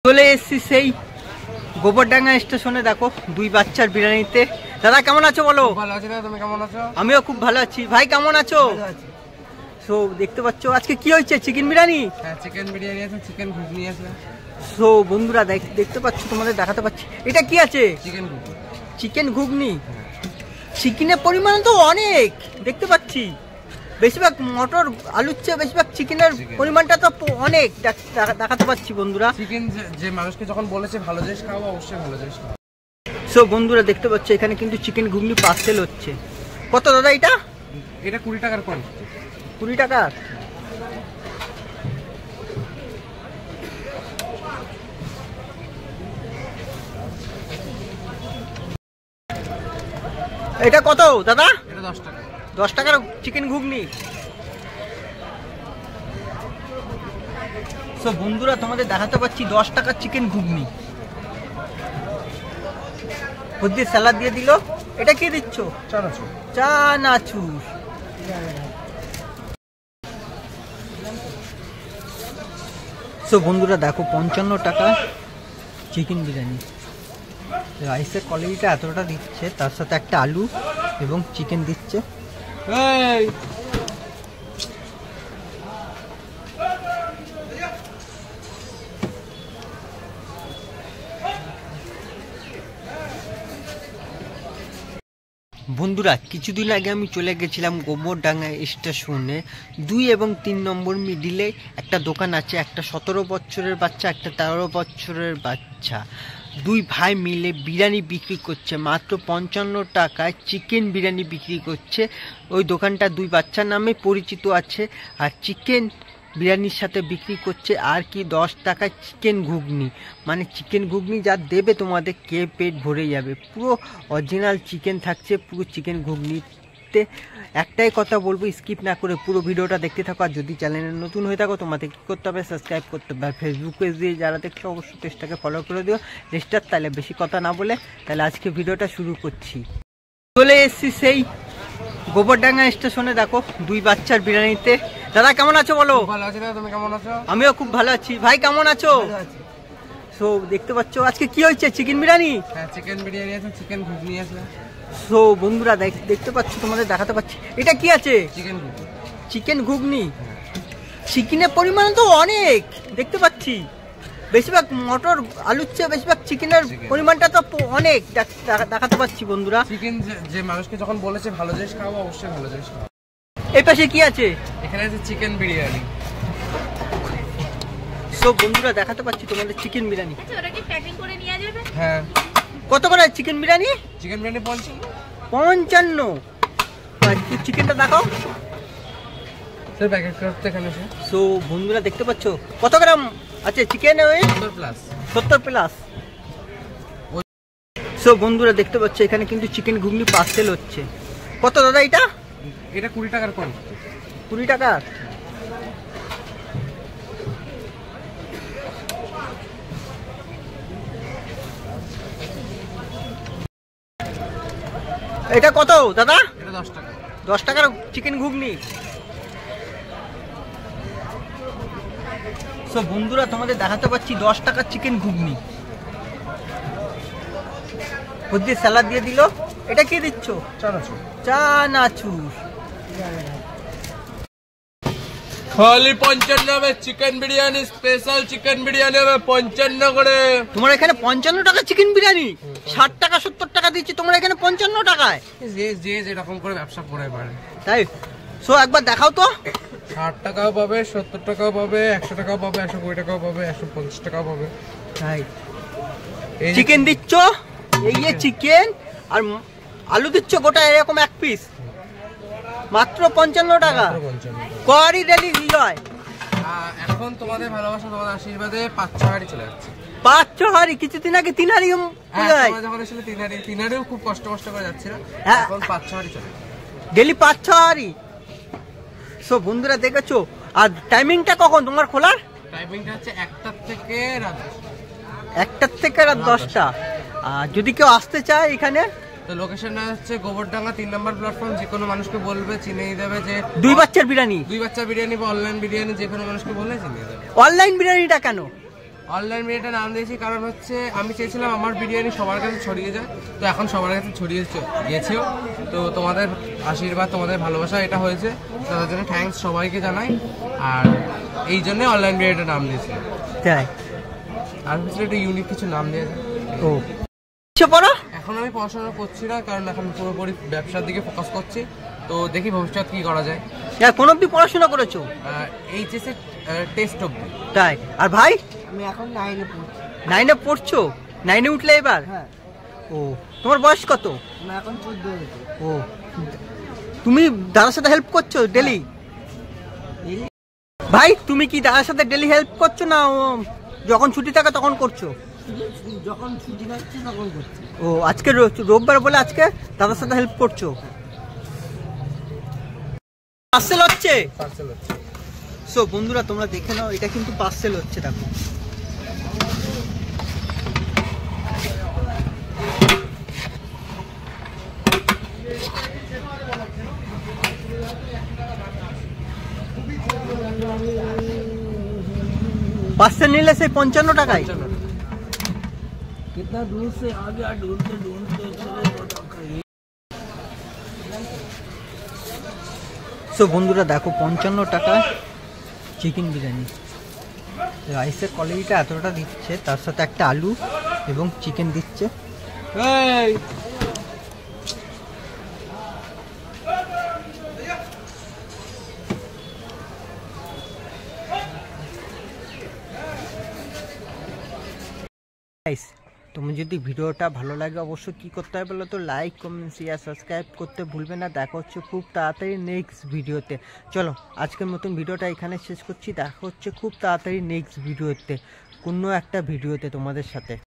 চলে এসেছি সেই গোবরডাঙ্গা স্টেশনে। দেখো দুই বাচ্চার বিরিয়ানিতে। দাদা কেমন আছো বলো? ভালো আছি দাদা, তুমি কেমন আছো? আমিও খুব ভালো আছি। ভাই কেমন আছো? সো দেখতে পাচ্ছ আজকে কি হয়েছে, চিকেন বিরিয়ানি? হ্যাঁ চিকেন বিরিয়ানি আছে, চিকেন ঘুগনি আছে। সো বন্ধুরা দেখতে পাচ্ছ, তোমাদের দেখাতে পাচ্ছি এটা কি আছে। চিকেন ঘুগনি। চিকেন ঘুগনি। চিকেনের পরিমাণ তো অনেক দেখতে পাচ্ছি, বেশিরভাগ মটর আলুর চেয়ে বেশিরভাগ চিকেনের পরিমাণটা তো অনেক দেখাতে পাচ্ছি বন্ধুরা। চিকেন যে মানুষকে যখন বলেছে ভালো জিনিস খাওয়া, অবশ্যই ভালো জিনিস খাওয়া। সো বন্ধুরা দেখতে পাচ্ছ এখানে কিন্তু চিকেন ঘুগনি পার্সেল হচ্ছে। কত দাদা এটা? এটা 20 টাকার কোয়ান্টিটি। 20 টাকা। এটা কত দাদা? এটা 10 টাকা। 10 টাকার চিকেন ঘুগনি। সো বন্ধুরা তোমাদের দেখাতে পাচ্ছি 10 টাকার চিকেন ঘুগনি। বুদ্ধি স্যালাড দিয়ে দিল। এটা কি দিচ্ছ? চানাচুর। চানাচুর। সো বন্ধুরা দেখো 55 টাকা চিকেন বিরিয়ানি। রাইসের কোয়ালিটিটা এতটা দিচ্ছে, তার সাথে একটা আলু এবং চিকেন দিচ্ছে। বন্ধুরা কিছুদিন আগে আমি চলে গেছিলাম গোবরডাঙ্গা স্টেশনে। 2 এবং 3 নম্বর মিডিলে একটা দোকান আছে, একটা 17 বছরের বাচ্চা, একটা 13 বছরের বাচ্চা। দুই ভাই মিলে বিরিয়ানি বিক্রি করছে, মাত্র 55 টাকায় চিকেন বিরিয়ানি বিক্রি করছে। ওই দোকানটা দুই বাচ্চার নামে পরিচিত আছে। আর চিকেন বিরিয়ানির সাথে বিক্রি করছে আর কি 10 টাকায় চিকেন ঘুগনি। মানে চিকেন ঘুগনি যা দেবে তোমাদের কে পেট ভরে যাবে। পুরো অরিজিনাল চিকেন থাকছে পুরো চিকেন ঘুগনিতে। একটাই কথা বলবো, স্কিপ না করে পুরো ভিডিওটা দেখতে থাকো। আর যদি চ্যানেলে নতুন হয়ে থাকো তোমাদের কী করতে হবে, সাবস্ক্রাইব করতে হবে। আর ফেসবুক পেজ দিয়ে যারা দেখছো অবশ্যই পেজটাকে ফলো করে দিও রেজিস্টার। তাহলে বেশি কথা না বলে তাহলে আজকে ভিডিওটা শুরু করছি। চলে এসেছি সেই গোবরডাঙ্গা স্টেশনে। দেখো দুই বাচ্চার বিরিয়ানিতে। দাদা কেমন আছো বলো? ভালো আছি দাদা, তুমি কেমন আছো? আমিও খুব ভালো আছি। ভাই কেমন আছো? সো দেখতে পাচ্ছ আজকে কি হয়েছে, চিকেন বিরিয়ানি? হ্যাঁ চিকেন বিরিয়ানি আছে, চিকেন ঘুগনি আছে। সো বন্ধুরা দেখতে পাচ্ছ, তোমাদের দেখাতে পাচ্ছি এটা কি আছে। চিকেন ঘুগনি। চিকেন ঘুগনি। চিকেনের পরিমাণ তো অনেক দেখতে পাচ্ছি, বেশিরভাগ মটর আলুর চেয়ে বেশিরভাগ চিকেনের পরিমাণটা তো অনেক দেখাতে পাচ্ছি বন্ধুরা। চিকেন যে মানুষকে যখন বলেছে ভালো জিনিস খাওয়া, অবশ্যই ভালো জিনিস খাওয়া। এই পাশে কি আছে? এখানে আছে চিকেন বিরিয়ানি। সব বন্ধুরা দেখাতে পাচ্ছি তোমাদের চিকেন বিরিয়ানি। আচ্ছা ওটা কি প্যাকিং করে নিয়ে যাবে? হ্যাঁ। কত করে চিকেন বিরিয়ানি? চিকেন বিরিয়ানি 55। চিকেনটা দেখাও স্যার, প্যাকেট করতে এখানে এসে। সো বন্ধুরা দেখতে পাচ্ছ কত গ্রাম আছে চিকেন? 70 প্লাস। সো বন্ধুরা দেখতে পাচ্ছ এখানে কিন্তু চিকেন ঘুগনি পার্সেল হচ্ছে। কত দাদা এটা? এটা 20 টাকার কোয়ান্টিটি। 20 টাকা। এটা কত দাদা? এটা 10 টাকা। 10 টাকার চিকেন ঘুগনি। সো বন্ধুরা তোমাদের দেখাতে পাচ্ছি 10 টাকার চিকেন ঘুগনি। বুদ্ধি স্যালাড দিয়ে দিল। এটা কি দিচ্ছ? চানাচুর। চানাচুর। খালি 55 হবে chicken biryani, special chicken biryani হবে 55 করে। তোমার এখানে 55 টাকা চিকেন বিরিয়ানি? 60 টাকা 70 টাকা দিচ্ছি, তোমরা এখানে 55 টাকায়? যে যেরকম করে ব্যবসা করে পারে তাই। সো একবার দেখাও তো। 60 টাকাও পাবে, 70 টাকাও পাবে, 100 টাকাও পাবে, 120 টাকাও পাবে, 150 টাকাও পাবে। তাই চিকেন দিচ্ছ, এই যে চিকেন আর আলু দিচ্ছ গোটা এরকম এক পিস, মাত্র 55 টাকা। করি ডেলি হয়। এখন তোমাদের ভালোবাসা, তোমাদের আশীর্বাদে 5-6 হাড়ি চলে যাচ্ছে। 5-6 হাড়ি? কিছুদিন আগে 3 হাড়ি যখন এসেছিল 3 হাড়িও খুব কষ্ট করে যাচ্ছিল। এখন 5-6 হাড়ি চলে ডেলি 5-6 হাড়ি। সো বন্ধুরা দেখেছো। আর টাইমিংটা কখন তোমার খোলার? টাইমিংটা হচ্ছে 1টা থেকে রাত 10টা। আর যদি কেউ আসতে চায় এখানে, তো লোকেশনটা হচ্ছে গোবরডাঙ্গা 3 নম্বর প্ল্যাটফর্ম। যে কোনো মানুষকে বলবে চিনিয়ে দেবে যে দুই বাচ্চার বিরিয়ানি। 2 বাচ্চা বিরিয়ানি বা অনলাইন বিরিয়ানি, যে কোনো মানুষকে বললে চিনিয়ে দেবে। অনলাইন বিরিয়ানিটা কেন? অনলাইন বিরিয়ানিটা নাম দিয়েছি কারণ হচ্ছে আমি চেয়েছিলাম আমার বিরিয়ানি সবার কাছে ছড়িয়ে যায়, তো এখন সবার কাছে ছড়িয়ে গিয়েছেও। তো তোমাদের আশীর্বাদ, তোমাদের ভালোবাসা এটা হয়েছে, তার জন্য থ্যাঙ্কস সবাইকে জানাই। আর এই জন্য অনলাইন বিরিয়ানিটা নাম দিয়েছি। তাই আর হচ্ছে একটু ইউনিক কিছু নাম দিয়েছে। ও পড়া এখন আমি পড়াশোনা করছি না, কারণ এখন পুরোপুরি ব্যবসার দিকে ফোকাস করছি। তো দেখি ভবিষ্যৎ কি করা যায়। কোন অব্দি পড়াশোনা করেছো? এইচএস এর টেস্ট অব্দি। তাই? আর ভাই? আমি এখন 9-এ পড়ছি। 9-এ পড়ছো? 9-এ উঠলে এবার? হ্যাঁ। ও, তোমার বয়স কত? আমি এখন 14 হয়েছে। ও, তুমি দাদার সাথে হেল্প করছো ডেলি? ভাই তুমি কি দাদার সাথে ডেলি হেল্প করছো না যখন ছুটি থাকে তখন করছো? যখন ছুটি থাকছে তখন করছি। ও, আজকে রোববার বলে আজকে দাদার সাথে হেল্প করছো? পার্সেল হচ্ছে। সো বন্ধুরা তোমরা দেখে নাও, এটা কিন্তু পার্সেল হচ্ছে। দেখো पार्सल নিলে সেই 55 টাকায়। कितना दूर से आ गया, ढूंढते ढूंढते चले সো বন্ধুরা দেখো 55 টাকা চিকেন বিরিয়ানি। রাইসের কোয়ালিটিটা এতটা দিচ্ছে, তার সাথে একটা আলু এবং চিকেন দিচ্ছে। তোমার যদি ভিডিওটা ভালো লাগে অবশ্যই কি করতে হবে বলো তো, লাইক কমেন্ট শেয়ার সাবস্ক্রাইব করতে ভুলবে না। দেখা হচ্ছে খুব তাড়াতাড়ি নেক্সট ভিডিওতে। চলো আজকের মতন ভিডিওটা এখানে শেষ করছি, দেখা হচ্ছে খুব তাড়াতাড়ি নেক্সট ভিডিওতে, কোনো একটা ভিডিওতে তোমাদের সাথে।